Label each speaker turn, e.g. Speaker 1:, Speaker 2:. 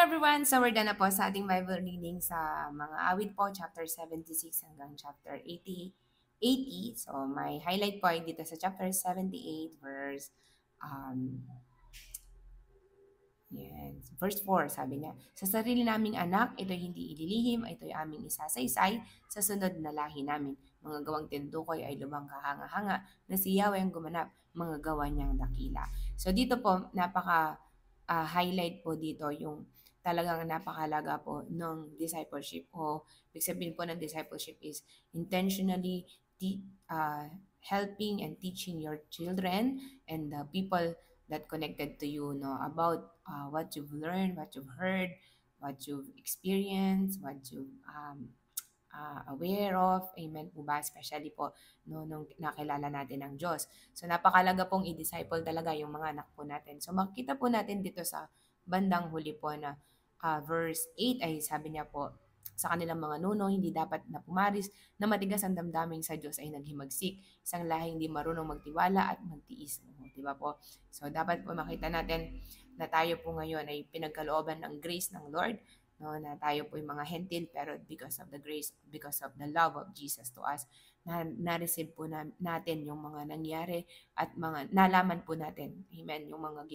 Speaker 1: everyone! So we're done na po sa ating Bible reading sa mga awit po, chapter 76 hanggang chapter 80. So may highlight point dito sa chapter 78, verse 4, sabi niya, sa sarili naming anak, ito'y hindi ililihim, ito'y aming isasaysay sa sunod na lahi namin. Mga gawang tindukoy ay lubang kahanga-hanga, na si Yahweh ang gumanap, mga gawa niyang dakila. So dito po, highlight po dito yung talagang napakalaga po ng discipleship o ibig sabihin po ng discipleship is intentionally helping and teaching your children and the people that connected to you, no, about what you've learned, what you've heard, what you've experienced, what you've aware of. Amen po ba? Especially po no, nung nakilala natin ang Diyos. So napakalaga pong i-disciple talaga yung mga anak po natin. So makita po natin dito sa bandang huli po na verse 8 ay sabi niya po, sa kanilang mga nuno, hindi dapat na pumaris na matigas ang damdaming sa Diyos ay naghimagsik. Isang lahi hindi marunong magtiwala at magtiis. Di ba po? So dapat po makita natin na tayo po ngayon ay pinagkalooban ng grace ng Lord, no, na tayo po yung mga hentil pero because of the grace, because of the love of Jesus to us, na-receive po natin yung mga nangyari at mga nalaman po natin. Amen. Yung mga